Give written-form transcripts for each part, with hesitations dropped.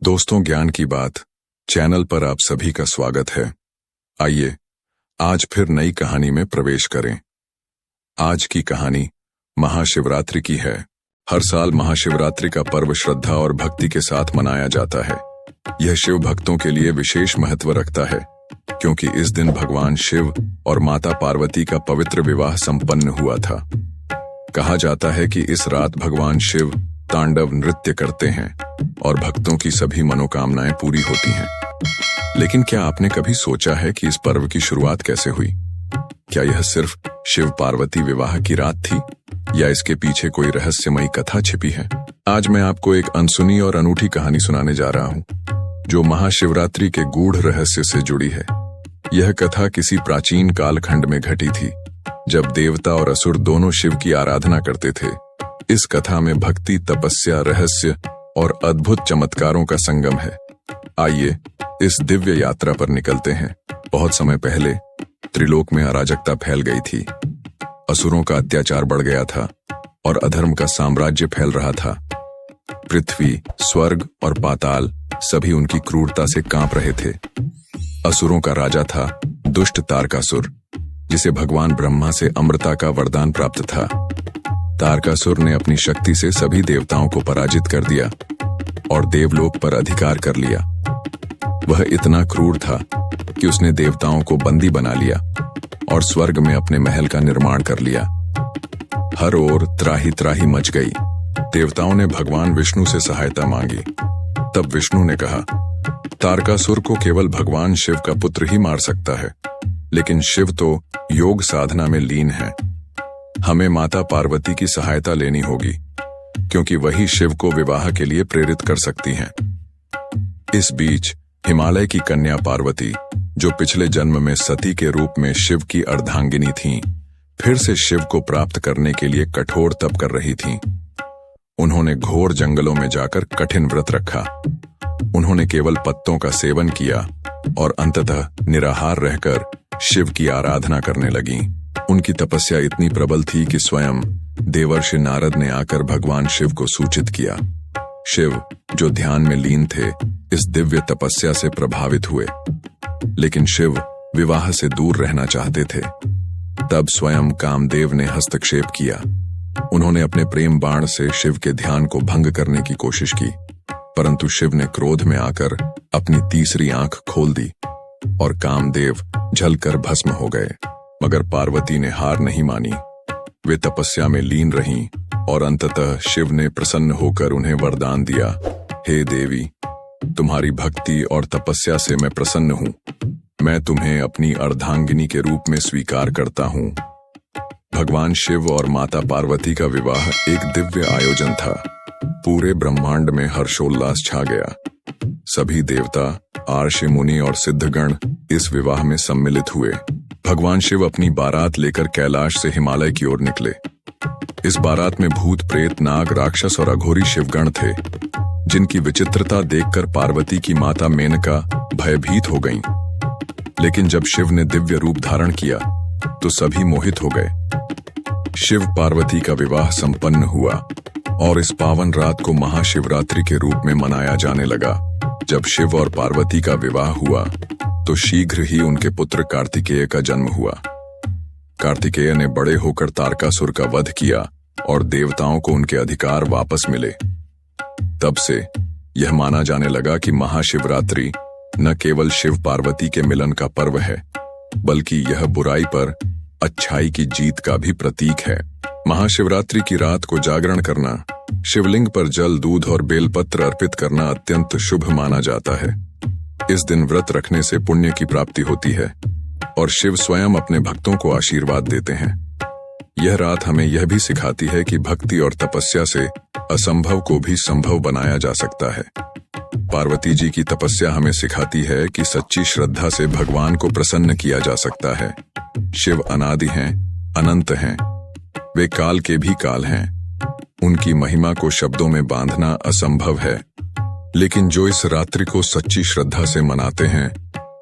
दोस्तों, ज्ञान की बात चैनल पर आप सभी का स्वागत है। आइए आज फिर नई कहानी में प्रवेश करें। आज की कहानी महाशिवरात्रि की है। हर साल महाशिवरात्रि का पर्व श्रद्धा और भक्ति के साथ मनाया जाता है। यह शिव भक्तों के लिए विशेष महत्व रखता है क्योंकि इस दिन भगवान शिव और माता पार्वती का पवित्र विवाह संपन्न हुआ था। कहा जाता है कि इस रात भगवान शिव तांडव नृत्य करते हैं और भक्तों की सभी मनोकामनाएं पूरी होती हैं। लेकिन क्या आपने कभी सोचा है कि इस पर्व की शुरुआत कैसे हुई? क्या यह सिर्फ शिव पार्वती विवाह की रात थी या इसके पीछे कोई रहस्यमयी कथा छिपी है? आज मैं आपको एक अनसुनी और अनूठी कहानी सुनाने जा रहा हूं जो महाशिवरात्रि के गूढ़ रहस्य से जुड़ी है। यह कथा किसी प्राचीन कालखंड में घटी थी जब देवता और असुर दोनों शिव की आराधना करते थे। इस कथा में भक्ति, तपस्या, रहस्य और अद्भुत चमत्कारों का संगम है। आइए इस दिव्य यात्रा पर निकलते हैं। बहुत समय पहले त्रिलोक में अराजकता फैल गई थी। असुरों का अत्याचार बढ़ गया था और अधर्म का साम्राज्य फैल रहा था। पृथ्वी, स्वर्ग और पाताल सभी उनकी क्रूरता से कांप रहे थे। असुरों का राजा था दुष्ट तारकासुर, जिसे भगवान ब्रह्मा से अमरता का वरदान प्राप्त था। तारकासुर ने अपनी शक्ति से सभी देवताओं को पराजित कर दिया और देवलोक पर अधिकार कर लिया। वह इतना क्रूर था कि उसने देवताओं को बंदी बना लिया और स्वर्ग में अपने महल का निर्माण कर लिया। हर ओर त्राही त्राही मच गई। देवताओं ने भगवान विष्णु से सहायता मांगी। तब विष्णु ने कहा, तारकासुर को केवल भगवान शिव का पुत्र ही मार सकता है, लेकिन शिव तो योग साधना में लीन है। हमें माता पार्वती की सहायता लेनी होगी क्योंकि वही शिव को विवाह के लिए प्रेरित कर सकती हैं। इस बीच हिमालय की कन्या पार्वती, जो पिछले जन्म में सती के रूप में शिव की अर्धांगिनी थीं, फिर से शिव को प्राप्त करने के लिए कठोर तप कर रही थीं। उन्होंने घोर जंगलों में जाकर कठिन व्रत रखा। उन्होंने केवल पत्तों का सेवन किया और अंततः निराहार रहकर शिव की आराधना करने लगीं। उनकी तपस्या इतनी प्रबल थी कि स्वयं देवर्षि नारद ने आकर भगवान शिव को सूचित किया। शिव, जो ध्यान में लीन थे, इस दिव्य तपस्या से प्रभावित हुए, लेकिन शिव विवाह से दूर रहना चाहते थे। तब स्वयं कामदेव ने हस्तक्षेप किया। उन्होंने अपने प्रेम बाण से शिव के ध्यान को भंग करने की कोशिश की, परंतु शिव ने क्रोध में आकर अपनी तीसरी आंख खोल दी और कामदेव जलकर भस्म हो गए। मगर पार्वती ने हार नहीं मानी। वे तपस्या में लीन रहीं और अंततः शिव ने प्रसन्न होकर उन्हें वरदान दिया, हे देवी, तुम्हारी भक्ति और तपस्या से मैं प्रसन्न हूं। मैं तुम्हें अपनी अर्धांगिनी के रूप में स्वीकार करता हूं। भगवान शिव और माता पार्वती का विवाह एक दिव्य आयोजन था। पूरे ब्रह्मांड में हर्षोल्लास छा गया। सभी देवता, आर्षि, मुनि और सिद्धगण इस विवाह में सम्मिलित हुए। भगवान शिव अपनी बारात लेकर कैलाश से हिमालय की ओर निकले। इस बारात में भूत, प्रेत, नाग, राक्षस और अघोरी शिवगण थे, जिनकी विचित्रता देखकर पार्वती की माता मेनका भयभीत हो गईं। लेकिन जब शिव ने दिव्य रूप धारण किया तो सभी मोहित हो गए। शिव पार्वती का विवाह संपन्न हुआ और इस पावन रात को महाशिवरात्रि के रूप में मनाया जाने लगा। जब शिव और पार्वती का विवाह हुआ तो शीघ्र ही उनके पुत्र कार्तिकेय का जन्म हुआ। कार्तिकेय ने बड़े होकर तारकासुर का वध किया और देवताओं को उनके अधिकार वापस मिले। तब से यह माना जाने लगा कि महाशिवरात्रि न केवल शिव पार्वती के मिलन का पर्व है, बल्कि यह बुराई पर अच्छाई की जीत का भी प्रतीक है। महाशिवरात्रि की रात को जागरण करना, शिवलिंग पर जल, दूध और बेलपत्र अर्पित करना अत्यंत शुभ माना जाता है। इस दिन व्रत रखने से पुण्य की प्राप्ति होती है और शिव स्वयं अपने भक्तों को आशीर्वाद देते हैं। यह रात हमें यह भी सिखाती है कि भक्ति और तपस्या से असंभव को भी संभव बनाया जा सकता है। पार्वती जी की तपस्या हमें सिखाती है कि सच्ची श्रद्धा से भगवान को प्रसन्न किया जा सकता है। शिव अनादि हैं, अनंत हैं, वे काल के भी काल हैं। उनकी महिमा को शब्दों में बांधना असंभव है, लेकिन जो इस रात्रि को सच्ची श्रद्धा से मनाते हैं,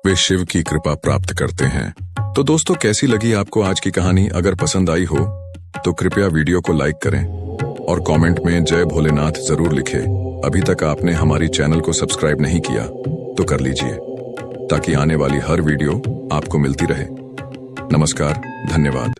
वे शिव की कृपा प्राप्त करते हैं। तो दोस्तों, कैसी लगी आपको आज की कहानी? अगर पसंद आई हो तो कृपया वीडियो को लाइक करें और कमेंट में जय भोलेनाथ जरूर लिखें। अभी तक आपने हमारी चैनल को सब्सक्राइब नहीं किया तो कर लीजिए, ताकि आने वाली हर वीडियो आपको मिलती रहे। नमस्कार, धन्यवाद।